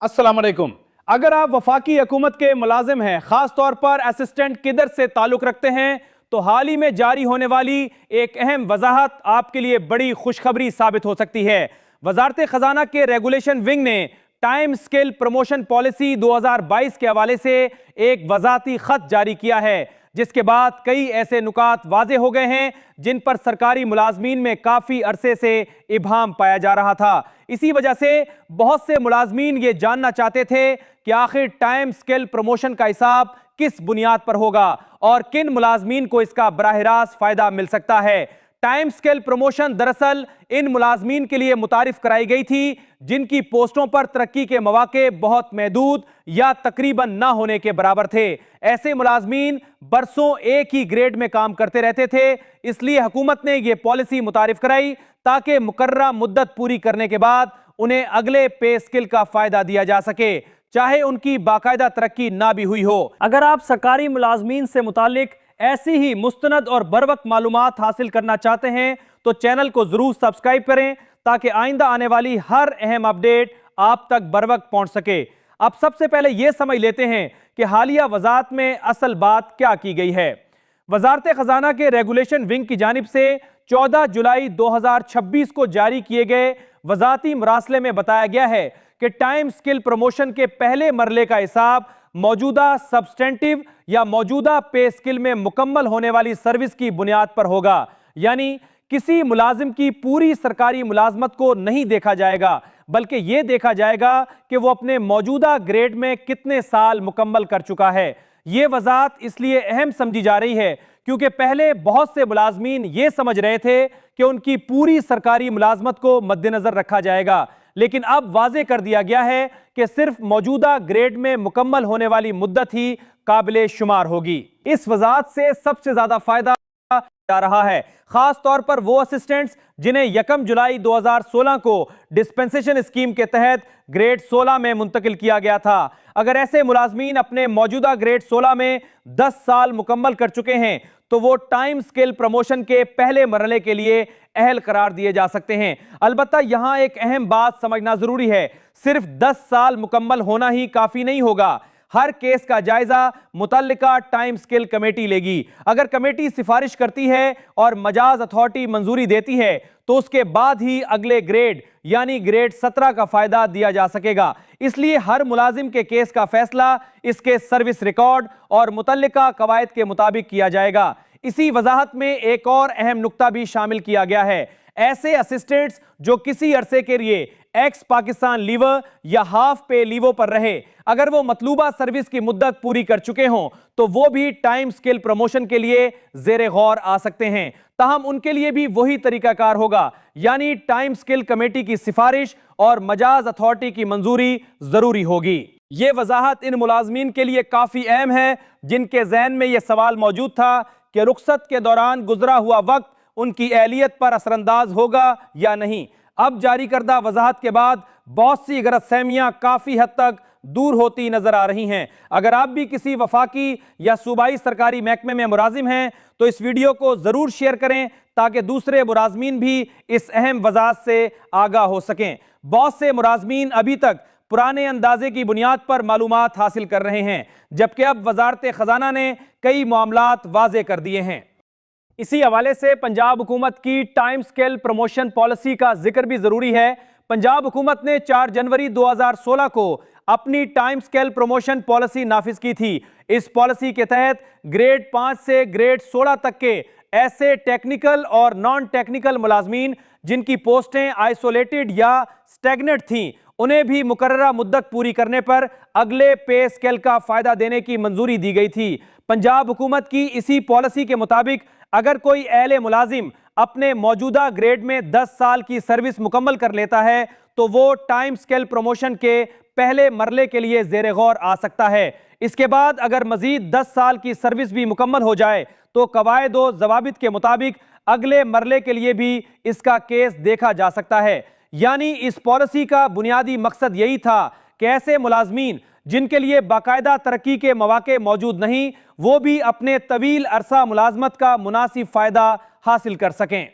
अस्सलाम वालेकुम। अगर आप वफाकी हुकूमत के मुलाजिम हैं, खास तौर पर असिस्टेंट किदर से ताल्लुक रखते हैं, तो हाल ही में जारी होने वाली एक अहम वजाहत आपके लिए बड़ी खुशखबरी साबित हो सकती है। वजारत खजाना के रेगुलेशन विंग ने टाइम स्केल प्रमोशन पॉलिसी 2022 के हवाले से एक वजाहती खत जारी किया है, जिसके बाद कई ऐसे नुकात वाजे हो गए हैं जिन पर सरकारी मुलाजमीन में काफी अरसे से इबाम पाया जा रहा था। इसी वजह से बहुत से मुलाजमीन ये जानना चाहते थे कि आखिर टाइम स्केल प्रमोशन का हिसाब किस बुनियाद पर होगा और किन मुलाजमीन को इसका बराह रास्त फायदा मिल सकता है। टाइम स्केल प्रमोशन दरअसल इन मुलाजमीन के लिए मुतारिफ कराई गई थी जिनकी पोस्टों पर तरक्की के मौके बहुत महदूद या तकरीबन ना होने के बराबर थे। ऐसे मुलाजमीन बरसों एक ही ग्रेड में काम करते रहते थे, इसलिए हुकूमत ने यह पॉलिसी मुतारिफ कराई ताकि मुकर्ररा मुद्दत पूरी करने के बाद उन्हें अगले पे स्किल का फायदा दिया जा सके, चाहे उनकी बाकायदा तरक्की ना भी हुई हो। अगर आप सरकारी मुलाजमीन से मुतालिक ऐसी ही मुस्तनद और बरवक्त मालूमात हासिल करना चाहते हैं तो चैनल को जरूर सब्सक्राइब करें ताकि आइंदा आने वाली हर अहम अपडेट आप तक बरवक्त पहुंच सके। अब सबसे पहले यह समझ लेते हैं कि हालिया वजात में असल बात क्या की गई है। वजारत खजाना के रेगुलेशन विंग की जानिब से 14 जुलाई 2026 को जारी किए गए वजाती मरासले में बताया गया है कि टाइम स्किल प्रमोशन के पहले मरले का हिसाब मौजूदा सब्सटेंटिव या मौजूदा पे स्किल में मुकम्मल होने वाली सर्विस की बुनियाद पर होगा, यानी किसी मुलाजिम की पूरी सरकारी मुलाजमत को नहीं देखा जाएगा, बल्कि यह देखा जाएगा कि वो अपने मौजूदा ग्रेड में कितने साल मुकम्मल कर चुका है। यह वजाहत इसलिए अहम समझी जा रही है क्योंकि पहले बहुत से मुलाजमीन ये समझ रहे थे कि उनकी पूरी सरकारी मुलाजमत को मद्देनजर रखा जाएगा, लेकिन अब वाजे कर दिया गया है कि सिर्फ मौजूदा ग्रेड में मुकम्मल होने वाली मुद्दत ही काबिले शुमार होगी। इस वजाहत से सबसे ज्यादा फायदा जा रहा है खास तौर पर वो असिस्टेंट्स जिन्हें 1 जुलाई 2016 को डिस्पेंसेशन स्कीम के तहत ग्रेड 16 में मुंतकिल किया गया था। अगर ऐसे मुलाजमीन अपने मौजूदा ग्रेड 16 में 10 साल मुकम्मल कर चुके हैं तो वो टाइम स्केल प्रमोशन के पहले मरहले के लिए अहल करार दिए जा सकते हैं। अलबत्ता यहां एक अहम बात समझना जरूरी है, सिर्फ 10 साल मुकम्मल होना ही काफी नहीं होगा। हर केस का जायजा मुतल्लिका टाइम स्केल कमेटी लेगी। अगर कमेटी सिफारिश करती है और मजाज अथॉरिटी मंजूरी देती है तो उसके बाद ही अगले ग्रेड यानी ग्रेड 17 का फायदा दिया जा सकेगा। इसलिए हर मुलाजिम के केस का फैसला इसके सर्विस रिकॉर्ड और मुतल्लिका कवायद के मुताबिक किया जाएगा। इसी वजाहत में एक और अहम नुक्ता भी शामिल किया गया है। ऐसे असिस्टेंट्स जो किसी अरसे के लिए एक्स पाकिस्तान लीवर या हाफ पे लीवों पर रहे, अगर वो मतलूबा सर्विस की मुद्दत पूरी कर चुके हों तो वो भी टाइम स्केल प्रमोशन के लिए जेरे गौर आ सकते हैं। ताहम उनके लिए भी वही तरीकाकार होगा, यानी टाइम स्केल कमेटी की सिफारिश और मजाज अथॉरिटी की मंजूरी जरूरी होगी। ये वजाहत इन मुलाजमीन के लिए काफी अहम है जिनके जहन में यह सवाल मौजूद था कि रुखसत के दौरान गुजरा हुआ वक्त उनकी एहलियत पर असरअंदाज होगा या नहीं। अब जारी करदा वजाहत के बाद बहुत सी गलतफहमियां काफी हद तक दूर होती नजर आ रही हैं। अगर आप भी किसी वफाकी या सूबाई सरकारी महकमे में मुलाजिम हैं तो इस वीडियो को जरूर शेयर करें ताकि दूसरे मुलाजमीन भी इस अहम वजाहत से आगाह हो सकें। बहुत से मुलाजमीन अभी तक पुराने अंदाजे की बुनियाद पर मालूमात हासिल कर रहे हैं, जबकि अब वजारत खजाना ने कई मामलात वाजे कर दिए हैं। इसी हवाले से पंजाब हुकूमत की टाइम स्केल प्रमोशन पॉलिसी का जिक्र भी जरूरी है। पंजाब हुकूमत ने 4 जनवरी 2016 को अपनी टाइम स्केल प्रमोशन पॉलिसी नाफिज की थी। इस पॉलिसी के तहत ग्रेड 5 से ग्रेड 16 तक के ऐसे टेक्निकल और नॉन टेक्निकल मुलाजमीन जिनकी पोस्टें आइसोलेटेड या स्टैग्नेंट थीं, उन्हें भी मुकर्ररा मुद्दत पूरी करने पर अगले पे स्केल का फायदा देने की मंजूरी दी गई थी। पंजाब हुकूमत की इसी पॉलिसी के मुताबिक अगर कोई अहले मुलाजिम अपने मौजूदा ग्रेड में 10 साल की सर्विस मुकम्मल कर लेता है तो वो टाइम स्केल प्रमोशन के पहले मरले के लिए जेरे गौर आ सकता है। इसके बाद अगर मजीद 10 साल की सर्विस भी मुकम्मल हो जाए तो कवायद व जवाबित के मुताबिक अगले मरले के लिए भी इसका केस देखा जा सकता है। यानी इस पॉलिसी का बुनियादी मकसद यही था कि ऐसे मुलाजमीन जिनके लिए बाकायदा तरक्की के मौके मौजूद नहीं, वो भी अपने तवील अरसा मुलाजमत का मुनासिब फायदा हासिल कर सकें।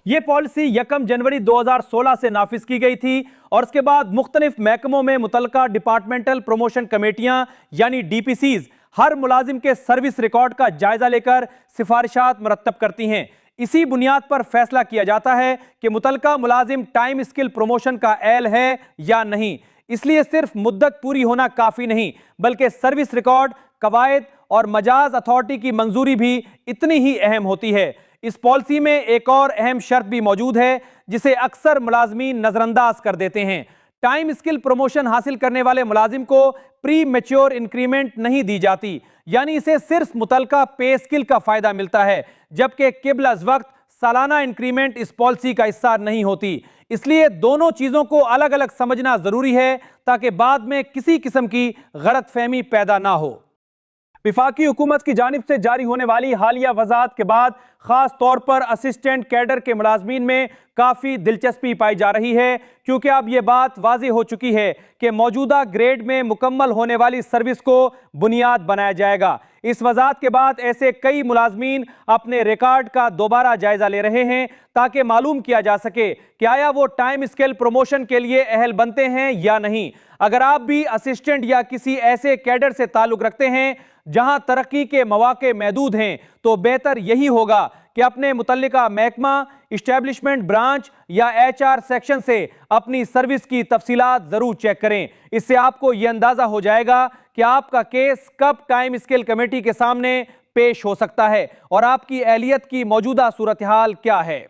ये पॉलिसी 1 जनवरी 2016 से नाफिज की गई थी और उसके बाद मुख्तलिफ महकमों में मुतल्लिका डिपार्टमेंटल प्रमोशन कमेटियां यानी डीपीसीज हर मुलाजिम के सर्विस रिकॉर्ड का जायजा लेकर सिफारिशात मुरत्तब करती हैं। इसी बुनियाद पर फैसला किया जाता है कि मुतल्लिका मुलाजिम टाइम स्किल प्रमोशन का अहल है या नहीं। इसलिए सिर्फ मुद्दत पूरी होना काफी नहीं, बल्कि सर्विस रिकॉर्ड, कवायद और मजाज अथॉरिटी की मंजूरी भी इतनी ही अहम होती है। इस पॉलिसी में एक और अहम शर्त भी मौजूद है जिसे अक्सर मुलाजमीन नजरअंदाज कर देते हैं। टाइम स्किल प्रमोशन हासिल करने वाले मुलाजिम को प्री मैच्योर इंक्रीमेंट नहीं दी जाती, यानी इसे सिर्फ मुतल्लिका पे स्किल का फायदा मिलता है, जबकि किबल अज़ वक्त सालाना इंक्रीमेंट इस पॉलिसी का हिस्सा नहीं होती। इसलिए दोनों चीजों को अलग अलग समझना जरूरी है ताकि बाद में किसी किस्म की गलतफहमी पैदा ना हो। वफाकी हुकूमत की जानिब से जारी होने वाली हालिया वजाहत के बाद खास तौर पर असिस्टेंट कैडर के मुलाजमीन में काफ़ी दिलचस्पी पाई जा रही है, क्योंकि अब यह बात वाज़ेह हो चुकी है कि मौजूदा ग्रेड में मुकम्मल होने वाली सर्विस को बुनियाद बनाया जाएगा। इस वजाहत के बाद ऐसे कई मुलाजमीन अपने रिकॉर्ड का दोबारा जायजा ले रहे हैं ताकि मालूम किया जा सके कि आया वो टाइम स्केल प्रमोशन के लिए अहल बनते हैं या नहीं। अगर आप भी असिस्टेंट या किसी ऐसे कैडर से ताल्लुक रखते हैं जहां तरक्की के मौके महदूद हैं, तो बेहतर यही होगा कि अपने मुतल्लिका महकमा, इस्टेब्लिशमेंट ब्रांच या HR सेक्शन से अपनी सर्विस की तफसीलात जरूर चेक करें। इससे आपको यह अंदाजा हो जाएगा कि आपका केस कब टाइम स्केल कमेटी के सामने पेश हो सकता है और आपकी अहलियत की मौजूदा सूरत हाल क्या है।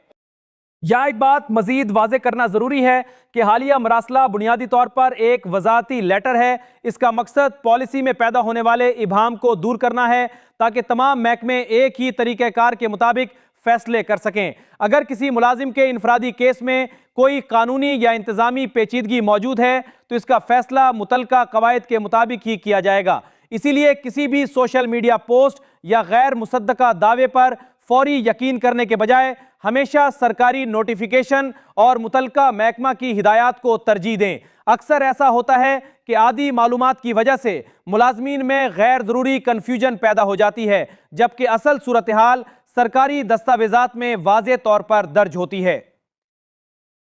यह एक बात मजीद वाज़े करना जरूरी है कि हालिया मरासला बुनियादी तौर पर एक वजाती लेटर है। इसका मकसद पॉलिसी में पैदा होने वाले इबाहम को दूर करना है ताकि तमाम महकमे एक ही तरीक़ेकार के मुताबिक फैसले कर सकें। अगर किसी मुलाजिम के इनफरादी केस में कोई कानूनी या इंतजामी पेचीदगी मौजूद है तो इसका फैसला मुतल्लिका कवायद के मुताबिक ही किया जाएगा। इसीलिए किसी भी सोशल मीडिया पोस्ट या गैर मुसद्दका दावे पर फौरी यकीन करने के बजाय हमेशा सरकारी नोटिफिकेशन और मुतल्लिका महकमा की हिदायत को तरजीह दें। अक्सर ऐसा होता है कि आदि मालूमात की वजह से मुलाजमीन में गैर जरूरी कन्फ्यूजन पैदा हो जाती है, जबकि असल सूरत हाल सरकारी दस्तावेजात में वाज़ेह तौर पर दर्ज होती है।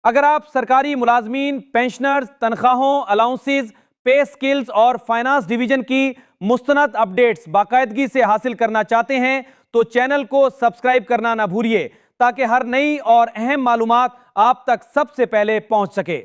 अगर आप सरकारी मुलाजमीन, पेंशनर्स, तनख्वाहों, अलाउंसेस, पे स्किल्स और फाइनेंस डिवीजन की मुस्तनद अपडेट्स बाकायदगी से हासिल करना चाहते हैं तो चैनल को सब्सक्राइब करना ना भूलिए ताकि हर नई और अहम मालूमात आप तक सबसे पहले पहुंच सके।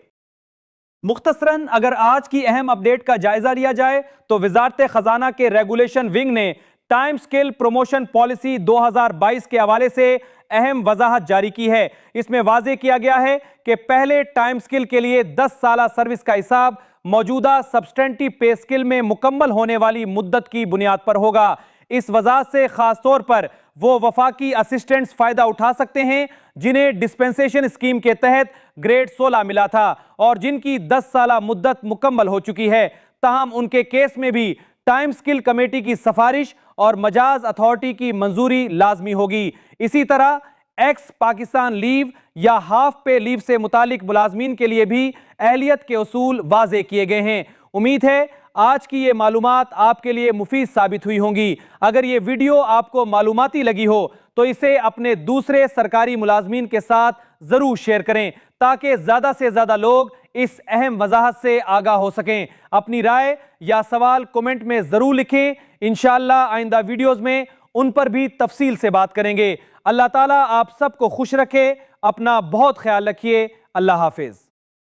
मुख्तसरन अगर आज की अहम अपडेट का जायजा लिया जाए तो वजारत खजाना के रेगुलेशन विंग ने टाइम स्केल प्रमोशन पॉलिसी 2022 के हवाले से अहम वजाहत जारी की है। इसमें वाज़ेह किया गया है कि पहले टाइम स्किल के लिए 10 साल सर्विस का हिसाब मौजूदा सब्सटेंटिव पे स्किल में मुकम्मल होने वाली मुद्दत की बुनियाद पर होगा। इस वजह से खास तौर पर वो वफाकी असिस्टेंट्स फायदा उठा सकते हैं जिन्हें डिस्पेंसेशन स्कीम के तहत ग्रेड 16 मिला था और जिनकी 10 साल मुद्दत मुकम्मल हो चुकी है। ताहम उनके केस में भी टाइम स्किल कमेटी की सिफारिश और मजाज अथॉरिटी की मंजूरी लाजमी होगी। इसी तरह एक्स पाकिस्तान लीव या हाफ पे लीव से मुतालिक मुलाजमीन के लिए भी अहलियत के उसूल वाज़ेह किए गए हैं। उम्मीद है आज की ये मालूमात आपके लिए मुफीद साबित हुई होंगी। अगर ये वीडियो आपको मालूमाती लगी हो तो इसे अपने दूसरे सरकारी मुलाजमीन के साथ जरूर शेयर करें ताकि ज्यादा से ज्यादा लोग इस अहम वजाहत से आगाह हो सकें। अपनी राय या सवाल कमेंट में जरूर लिखें। इंशाअल्लाह आइंदा वीडियोस में उन पर भी तफसील से बात करेंगे। अल्लाह ताला आप सबको खुश रखे। अपना बहुत ख्याल रखिए। अल्लाह हाफिज।